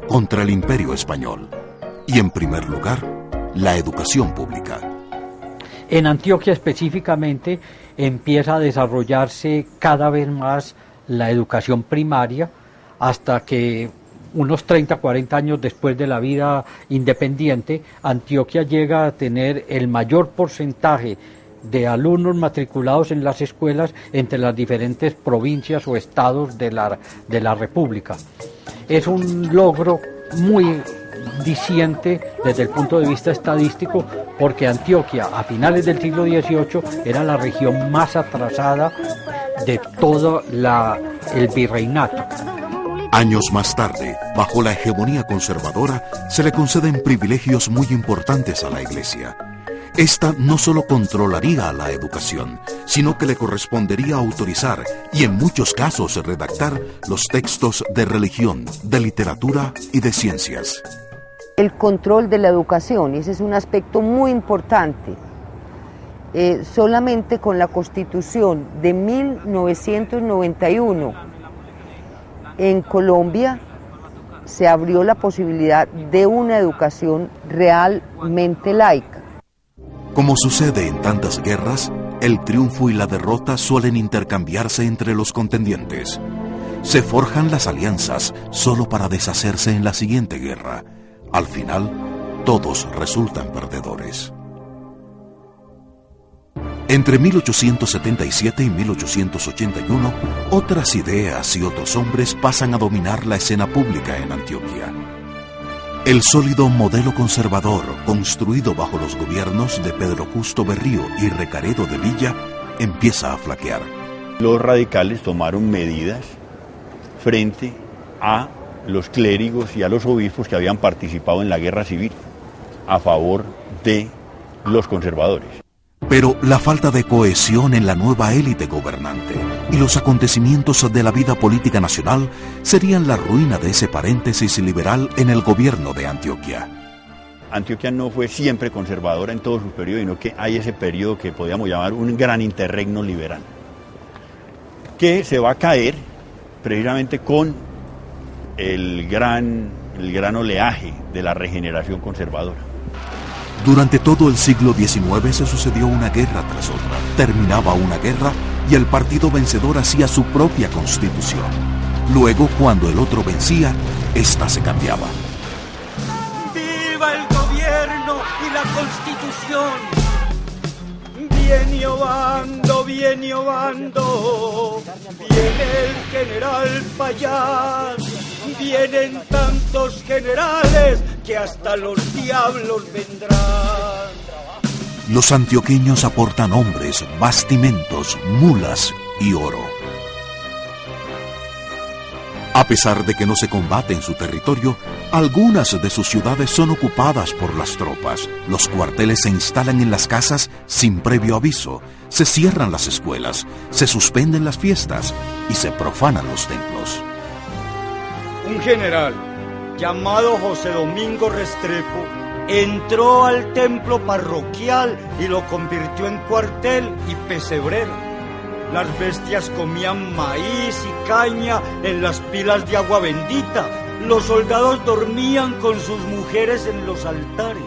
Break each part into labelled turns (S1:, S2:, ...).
S1: contra el Imperio Español. Y en primer lugar, la educación pública.
S2: En Antioquia específicamente empieza a desarrollarse cada vez más la educación primaria hasta que unos 30, 40 años después de la vida independiente, Antioquia llega a tener el mayor porcentaje de alumnos matriculados en las escuelas entre las diferentes provincias o estados de la República. Es un logro muy diciente desde el punto de vista estadístico, porque Antioquia a finales del siglo XVIII era la región más atrasada de todo el virreinato.
S1: Años más tarde, bajo la hegemonía conservadora, se le conceden privilegios muy importantes a la Iglesia. Esta no solo controlaría la educación, sino que le correspondería autorizar y en muchos casos redactar los textos de religión, de literatura y de ciencias.
S3: El control de la educación, ese es un aspecto muy importante. Solamente con la Constitución de 1991 en Colombia se abrió la posibilidad de una educación realmente laica.
S1: Como sucede en tantas guerras, el triunfo y la derrota suelen intercambiarse entre los contendientes. Se forjan las alianzas solo para deshacerse en la siguiente guerra. Al final, todos resultan perdedores. Entre 1877 y 1881, otras ideas y otros hombres pasan a dominar la escena pública en Antioquia. El sólido modelo conservador, construido bajo los gobiernos de Pedro Justo Berrío y Recaredo de Villa, empieza a flaquear.
S4: Los radicales tomaron medidas frente a los clérigos y a los obispos que habían participado en la guerra civil a favor de los conservadores.
S1: Pero la falta de cohesión en la nueva élite gobernante y los acontecimientos de la vida política nacional serían la ruina de ese paréntesis liberal en el gobierno de Antioquia.
S4: Antioquia no fue siempre conservadora en todos sus periodos, sino que hay ese periodo que podríamos llamar un gran interregno liberal, que se va a caer precisamente con el gran oleaje de la regeneración conservadora.
S1: Durante todo el siglo XIX se sucedió una guerra tras otra. Terminaba una guerra y el partido vencedor hacía su propia constitución. Luego, cuando el otro vencía, esta se cambiaba.
S5: ¡Viva el gobierno y la constitución! Viene Obando, viene Obando, viene el general Payán, vienen tantos generales que hasta los diablos vendrán.
S1: Los antioqueños aportan hombres, bastimentos, mulas y oro. A pesar de que no se combate en su territorio, algunas de sus ciudades son ocupadas por las tropas. Los cuarteles se instalan en las casas sin previo aviso, se cierran las escuelas, se suspenden las fiestas y se profanan los templos.
S5: Un general llamado José Domingo Restrepo entró al templo parroquial y lo convirtió en cuartel y pesebrero. Las bestias comían maíz y caña en las pilas de agua bendita. Los soldados dormían con sus mujeres en los altares.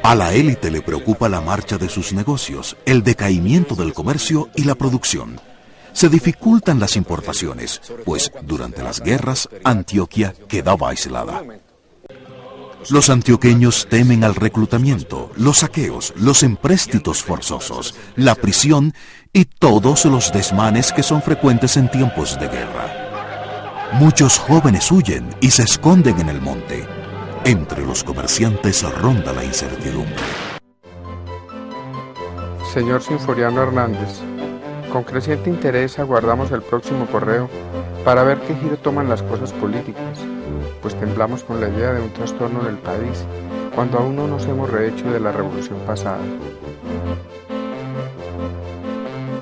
S1: A la élite le preocupa la marcha de sus negocios, el decaimiento del comercio y la producción. Se dificultan las importaciones, pues durante las guerras Antioquia quedaba aislada. Los antioqueños temen al reclutamiento, los saqueos, los empréstitos forzosos, la prisión y todos los desmanes que son frecuentes en tiempos de guerra. Muchos jóvenes huyen y se esconden en el monte. Entre los comerciantes ronda la incertidumbre.
S6: Señor Sinforiano Hernández, con creciente interés aguardamos el próximo correo para ver qué giro toman las cosas políticas, pues temblamos con la idea de un trastorno en el país, cuando aún no nos hemos rehecho de la revolución pasada.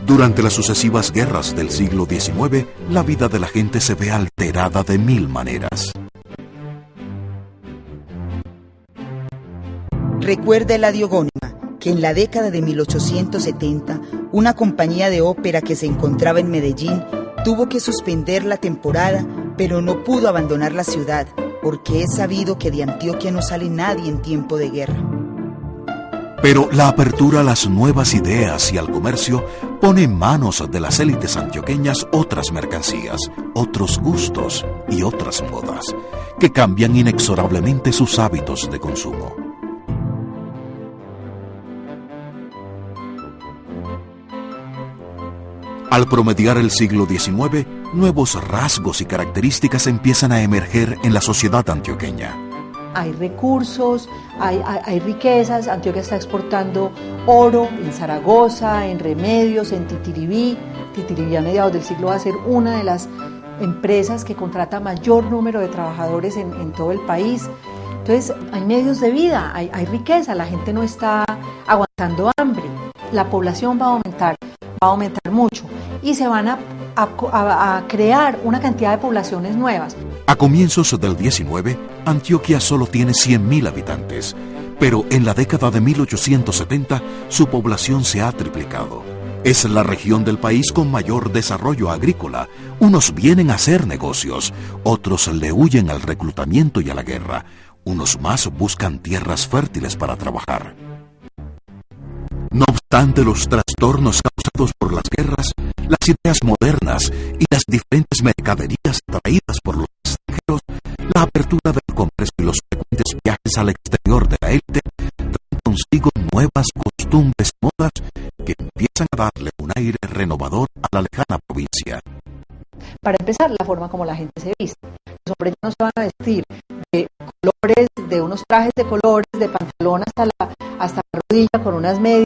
S1: Durante las sucesivas guerras del siglo XIX, la vida de la gente se ve alterada de mil maneras.
S7: Recuerda la Diogónima que en la década de 1870, una compañía de ópera que se encontraba en Medellín tuvo que suspender la temporada pero no pudo abandonar la ciudad, porque es sabido que de Antioquia no sale nadie en tiempo de guerra.
S1: Pero la apertura a las nuevas ideas y al comercio pone en manos de las élites antioqueñas otras mercancías, otros gustos y otras modas, que cambian inexorablemente sus hábitos de consumo. Al promediar el siglo XIX, nuevos rasgos y características empiezan a emerger en la sociedad antioqueña.
S8: Hay recursos, hay riquezas. Antioquia está exportando oro en Zaragoza, en Remedios, en Titiribí. Titiribí a mediados del siglo va a ser una de las empresas que contrata mayor número de trabajadores en todo el país. Entonces hay medios de vida, hay riqueza, la gente no está aguantando hambre. La población va a aumentar mucho y se van a crear una cantidad de poblaciones nuevas.
S1: A comienzos del 19, Antioquia solo tiene 100.000 habitantes, pero en la década de 1870 su población se ha triplicado. Es la región del país con mayor desarrollo agrícola. Unos vienen a hacer negocios, otros le huyen al reclutamiento y a la guerra. Unos más buscan tierras fértiles para trabajar. No obstante los trastornos causados por las guerras, las ideas modernas y las diferentes mercaderías traídas por los extranjeros, la apertura del comercio y los frecuentes viajes al exterior de la élite traen consigo nuevas costumbres y modas que empiezan a darle un aire renovador a la lejana provincia.
S8: Para empezar, la forma como la gente se viste. Los hombres ya no se van a vestir de colores, de unos trajes de colores, de pantalón hasta la rodilla con unas medias,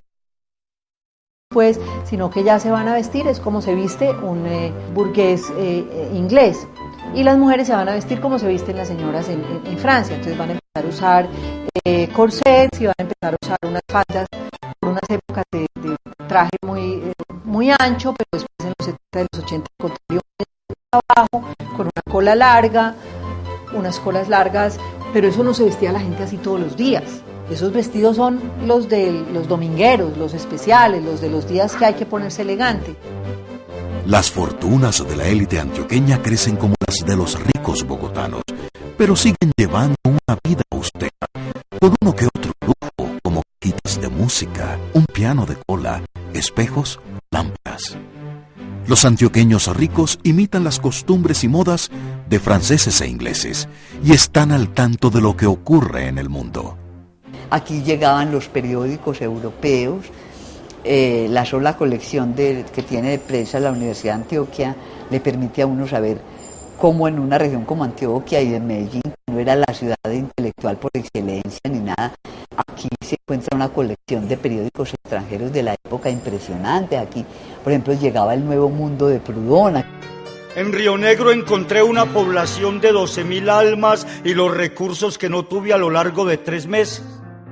S8: pues, sino que ya se van a vestir, es como se viste un burgués inglés. Y las mujeres se van a vestir como se visten las señoras en Francia. Entonces van a empezar a usar corsets y van a empezar a usar unas faldas por unas épocas de traje muy ancho, pero después en los 70 y los 80 contrario abajo, con una cola larga, unas colas largas, pero eso no se vestía la gente así todos los días. Esos vestidos son los de los domingueros, los especiales, los de los días que hay que ponerse elegante.
S1: Las fortunas de la élite antioqueña crecen como las de los ricos bogotanos, pero siguen llevando una vida austera, con uno que otro lujo, como cajitas de música, un piano de cola, espejos, lámparas. Los antioqueños ricos imitan las costumbres y modas de franceses e ingleses y están al tanto de lo que ocurre en el mundo.
S9: Aquí llegaban los periódicos europeos, la sola colección que tiene de prensa la Universidad de Antioquia le permite a uno saber cómo en una región como Antioquia y en Medellín, que no era la ciudad intelectual por excelencia ni nada, aquí se encuentra una colección de periódicos extranjeros de la época impresionante. Aquí, por ejemplo, llegaba El Nuevo Mundo de Proudhon.
S5: En Río Negro encontré una población de 12.000 almas y los recursos que no tuve a lo largo de 3 meses.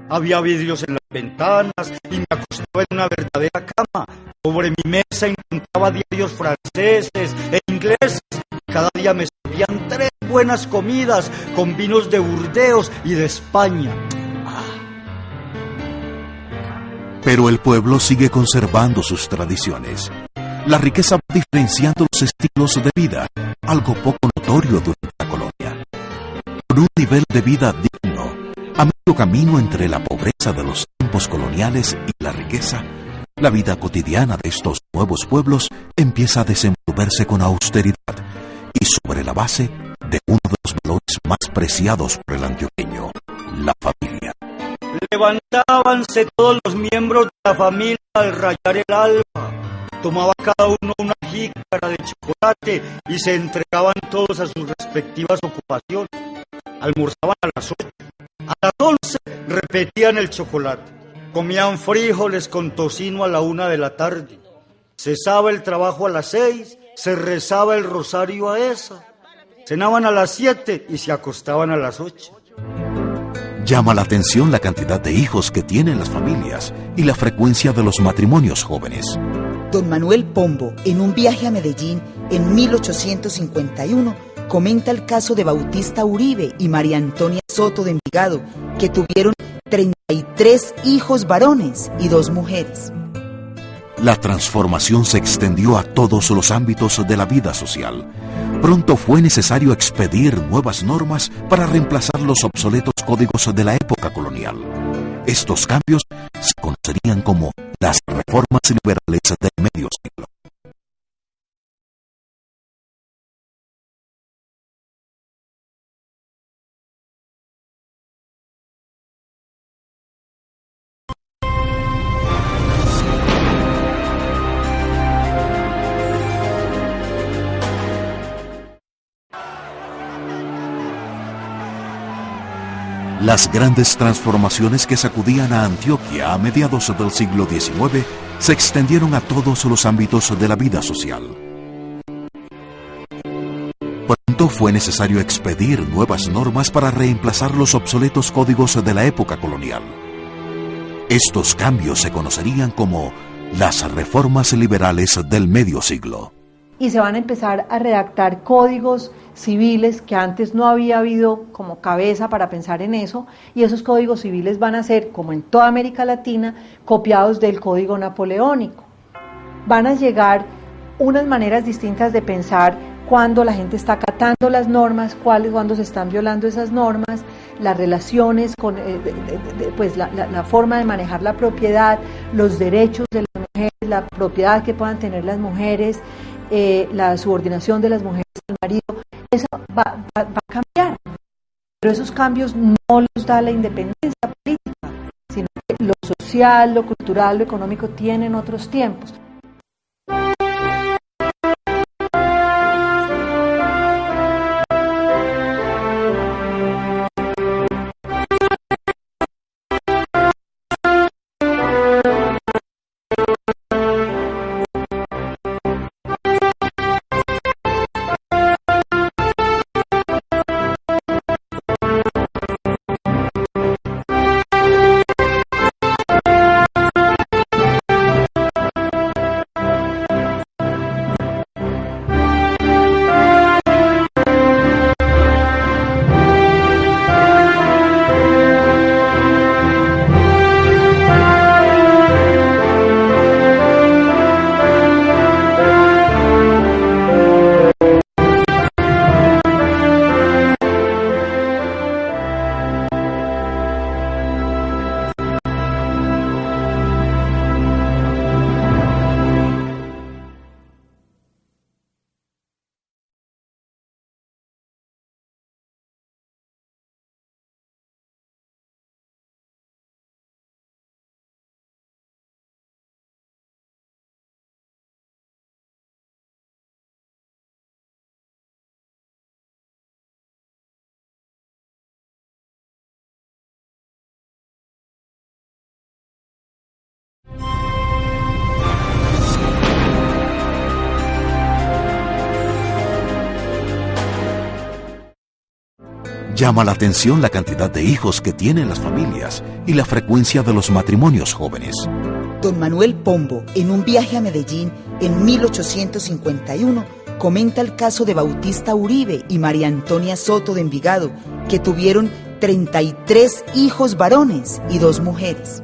S5: Había vidrios en las ventanas y me acostaba en una verdadera cama. Sobre mi mesa encontraba diarios franceses e ingleses. Cada día me servían 3 buenas comidas con vinos de Burdeos y de España.
S1: Pero el pueblo sigue conservando sus tradiciones. La riqueza va diferenciando los estilos de vida, algo poco notorio durante la colonia. Con un nivel de vida digno, a medio camino entre la pobreza de los tiempos coloniales y la riqueza, la vida cotidiana de estos nuevos pueblos empieza a desenvolverse con austeridad y sobre la base de uno de los valores más preciados por el antioqueño, la familia.
S5: Levantábanse todos los miembros de la familia al rayar el alba. Tomaba cada uno una jícara de chocolate y se entregaban todos a sus respectivas ocupaciones. Almorzaban a las 8. A las 11 repetían el chocolate. Comían frijoles con tocino a la 1 de la tarde. Cesaba el trabajo a las 6, se rezaba el rosario a esa. Cenaban a las 7 y se acostaban a las 8.
S1: Llama la atención la cantidad de hijos que tienen las familias y la frecuencia de los matrimonios jóvenes.
S7: Don Manuel Pombo, en un viaje a Medellín en 1851, comenta el caso de Bautista Uribe y María Antonia Soto de Envigado, que tuvieron 33 hijos varones y 2 mujeres.
S1: La transformación se extendió a todos los ámbitos de la vida social. Pronto fue necesario expedir nuevas normas para reemplazar los obsoletos códigos de la época colonial. Estos cambios se conocerían como las reformas liberales del medio siglo. Las grandes transformaciones que sacudían a Antioquia a mediados del siglo XIX se extendieron a todos los ámbitos de la vida social. Pronto fue necesario expedir nuevas normas para reemplazar los obsoletos códigos de la época colonial. Estos cambios se conocerían como las reformas liberales del medio siglo.
S8: Y se van a empezar a redactar códigos civiles que antes no había habido como cabeza para pensar en eso, y esos códigos civiles van a ser, como en toda América Latina, copiados del código napoleónico. Van a llegar unas maneras distintas de pensar cuando la gente está acatando las normas, cuando se están violando esas normas, las relaciones con pues la forma de manejar la propiedad, los derechos de las mujeres, la propiedad que puedan tener las mujeres, la subordinación de las mujeres al marido. Eso va a cambiar, pero esos cambios no los da la independencia política, sino que lo social, lo cultural, lo económico tienen otros tiempos.
S1: Llama la atención la cantidad de hijos que tienen las familias y la frecuencia de los matrimonios jóvenes.
S7: Don Manuel Pombo, en un viaje a Medellín en 1851, comenta el caso de Bautista Uribe y María Antonia Soto de Envigado, que tuvieron 33 hijos varones y 2 mujeres.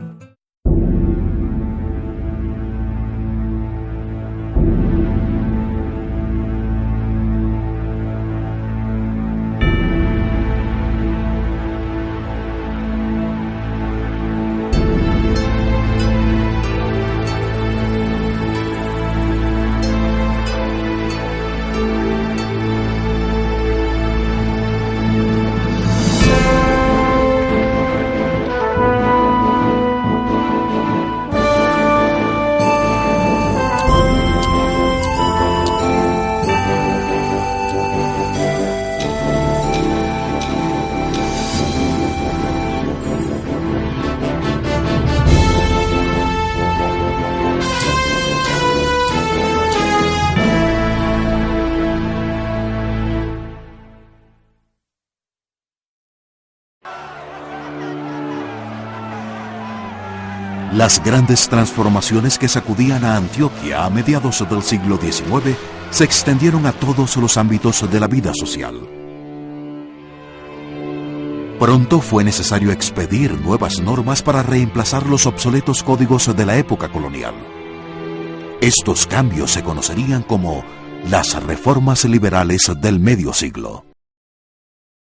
S1: Las grandes transformaciones que sacudían a Antioquia a mediados del siglo XIX se extendieron a todos los ámbitos de la vida social. Pronto fue necesario expedir nuevas normas para reemplazar los obsoletos códigos de la época colonial. Estos cambios se conocerían como las reformas liberales del medio siglo.